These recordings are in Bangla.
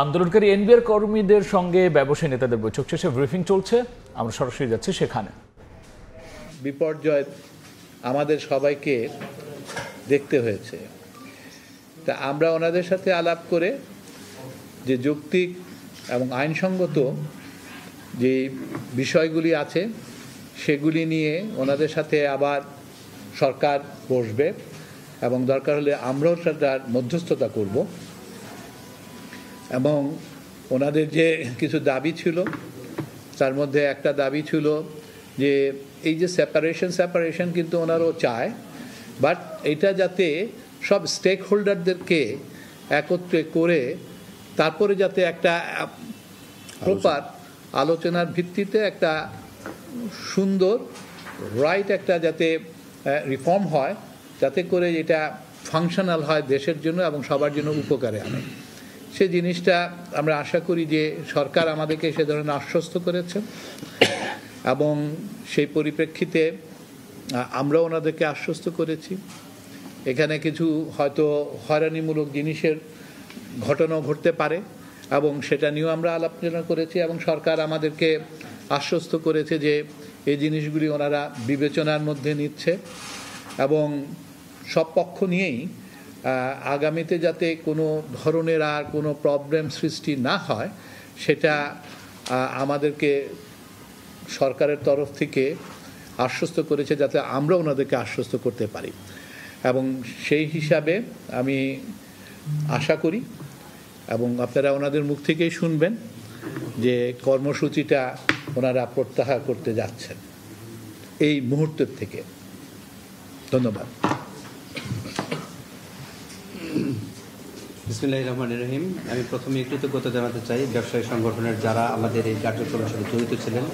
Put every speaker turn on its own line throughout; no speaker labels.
আন্দোলনকারী এনবিআর কর্মীদের সঙ্গে ব্যবসায়ী নেতাদের বৈঠক শেষে ব্রিফিং চলছে, আমরা সরাসরি যাচ্ছি সেখানে।
বিপর্যয় আমাদের সবাইকে দেখতে হয়েছে, তা আমরা ওনাদের সাথে আলাপ করে যে যৌক্তিক এবং আইনসঙ্গত যে বিষয়গুলি আছে সেগুলি নিয়ে ওনাদের সাথে আবার সরকার বসবে এবং দরকার হলে আমরাও সেটার মধ্যস্থতা করব। এবং ওনাদের যে কিছু দাবি ছিল তার মধ্যে একটা দাবি ছিল যে এই যে সেপারেশন কিন্তু ওনারাও চায়, বাট এটা যাতে সব স্টেক হোল্ডারদেরকে একত্রে করে তারপরে যাতে একটা প্রপার আলোচনার ভিত্তিতে একটা সুন্দর রাইট একটা যাতে রিফর্ম হয়, যাতে করে এটা ফাংশনাল হয় দেশের জন্য এবং সবার জন্য উপকারে আনে। সেই জিনিসটা আমরা আশা করি যে সরকার আমাদেরকে সে ধরনের আশ্বস্ত করেছেন এবং সেই পরিপ্রেক্ষিতে আমরা ওনাদেরকে আশ্বস্ত করেছি। এখানে কিছু হয়তো হয়রানিমূলক জিনিসের ঘটনাও ঘটতে পারে এবং সেটা নিয়েও আমরা আলোচনা করেছি এবং সরকার আমাদেরকে আশ্বস্ত করেছে যে এই জিনিসগুলি ওনারা বিবেচনার মধ্যে নিচ্ছে এবং সব পক্ষ নিয়েই আগামীতে যাতে কোনো ধরনের আর কোনো প্রবলেম সৃষ্টি না হয় সেটা আমাদেরকে সরকারের তরফ থেকে আশ্বস্ত করেছে, যাতে আমরা ওনাদেরকে আশ্বস্ত করতে পারি। এবং সেই হিসাবে আমি আশা করি এবং আপনারা ওনাদের মুখ থেকেই শুনবেন যে কর্মসূচিটা ওনারা প্রত্যাহার করতে যাচ্ছেন এই মুহূর্তের থেকে। ধন্যবাদ।
বিসমিল্লাহির রহমানির রহিম। আমি প্রথমে কৃতজ্ঞতা জানাতে চাই ব্যবসায়ী সংগঠনের যারা আমাদের এই কার্যক্রমের সাথে জড়িত ছিলেন।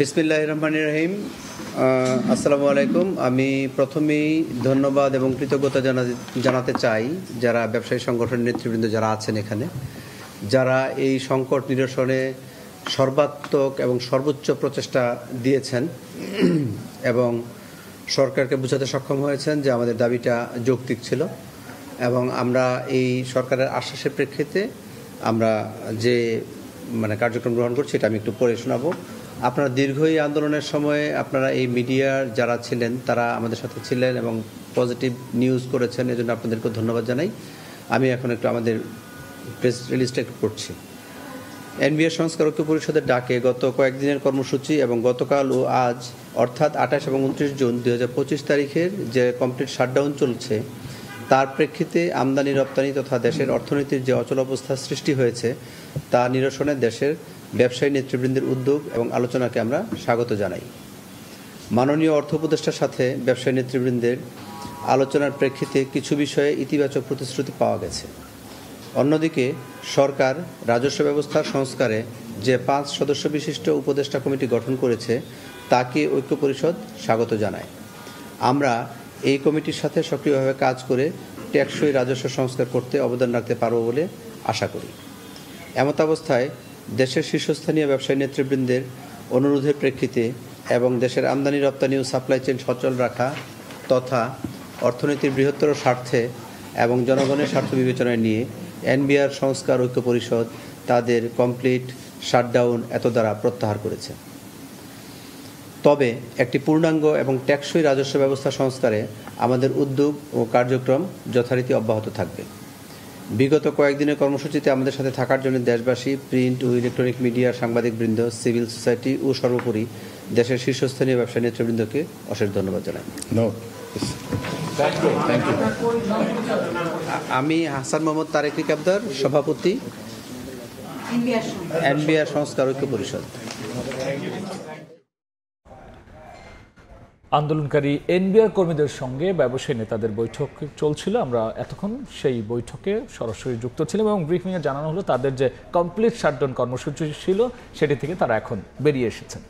বিসমিল্লাহির রহমানির রহিম। আসসালামু আলাইকুম। আমি প্রথমেই ধন্যবাদ এবং কৃতজ্ঞতা জানাতে চাই যারা ব্যবসায়ী সংগঠনের নেতৃবৃন্দ যারা আছেন এখানে, যারা এই সংকট নিরসনে সর্বাত্মক এবং সর্বোচ্চ প্রচেষ্টা দিয়েছেন এবং সরকারকে বোঝাতে সক্ষম হয়েছেন যে আমাদের দাবিটা যৌক্তিক ছিল এবং আমরা এই সরকারের আশ্বাসের প্রেক্ষিতে আমরা যে কার্যক্রম গ্রহণ করছি এটা আমি একটু পড়ে শোনাবো। আপনারা দীর্ঘ এই আন্দোলনের সময়ে আপনারা এই মিডিয়ার যারা ছিলেন তারা আমাদের সাথে ছিলেন এবং পজিটিভ নিউজ করেছেন, এজন্য আপনাদেরকে ধন্যবাদ জানাই। আমি এখন একটু আমাদের প্রেস রিলিজটা একটু পড়ছি। এনবিআর সংস্কার ঐক্য পরিষদের ডাকে গত কয়েকদিনের কর্মসূচি এবং গতকাল ও আজ অর্থাৎ 28 এবং 29 জুন 2025 তারিখের যে কমপ্লিট শাটডাউন চলছে তার প্রেক্ষিতে আমদানি রপ্তানি তথা দেশের অর্থনীতির যে অচলাবস্থা সৃষ্টি হয়েছে তা নিরসনে দেশের ব্যবসায়ী নেতৃবৃন্দের উদ্যোগ এবং আলোচনাকে আমরা স্বাগত জানাই। মাননীয় অর্থ উপদেষ্টার সাথে ব্যবসায়ী নেতৃবৃন্দের আলোচনার প্রেক্ষিতে কিছু বিষয়ে ইতিবাচক প্রতিশ্রুতি পাওয়া গেছে। অন্যদিকে সরকার রাজস্ব ব্যবস্থার সংস্কারে যে 5 সদস্য বিশিষ্ট উপদেষ্টা কমিটি গঠন করেছে তাকে ঐক্য পরিষদ স্বাগত জানায়। আমরা এই কমিটির সাথে সক্রিয়ভাবে কাজ করে টেকসই রাজস্ব সংস্কার করতে অবদান রাখতে পারব বলে আশা করি। এমতাবস্থায় দেশের শীর্ষস্থানীয় ব্যবসায়ী নেতৃবৃন্দের অনুরোধের প্রেক্ষিতে এবং দেশের আমদানি রপ্তানি ও সাপ্লাই চেইন সচল রাখা তথা অর্থনীতির বৃহত্তর স্বার্থে এবং জনগণের স্বার্থ বিবেচনায় নিয়ে এনবিআর সংস্কার ঐক্য পরিষদ তাদের কমপ্লিট শাটডাউন এত দ্বারা প্রত্যাহার করেছে। তবে একটি পূর্ণাঙ্গ এবং টেকসই রাজস্ব ব্যবস্থা সংস্কারে আমাদের উদ্যোগ ও কার্যক্রম যথারীতি অব্যাহত থাকবে। বিগত কয়েকদিনের কর্মসূচিতে আমাদের সাথে থাকার জন্য দেশবাসী, প্রিন্ট ও ইলেকট্রনিক মিডিয়ার সাংবাদিকবৃন্দ, সিভিল সোসাইটি ও সর্বোপরি দেশের শীর্ষস্থানীয় ব্যবসায়ী নেতৃবৃন্দকে অশেষ ধন্যবাদ জানাই। আমি হাসান মোহাম্মদ তারেক রিকাবদার, সভাপতি এনবিআর সংস্কার ঐক্য পরিষদ।
আন্দোলনকারী এনবিআর কর্মীদের সঙ্গে ব্যবসায়ী নেতাদের বৈঠক চলছিল, আমরা এতক্ষণ সেই বৈঠকে সরাসরি যুক্ত ছিলাম এবং ব্রিফিংয়ে জানানো হলো তাদের যে কমপ্লিট শাটডাউন কর্মসূচি ছিল সেটি থেকে তারা এখন বেরিয়ে এসেছেন।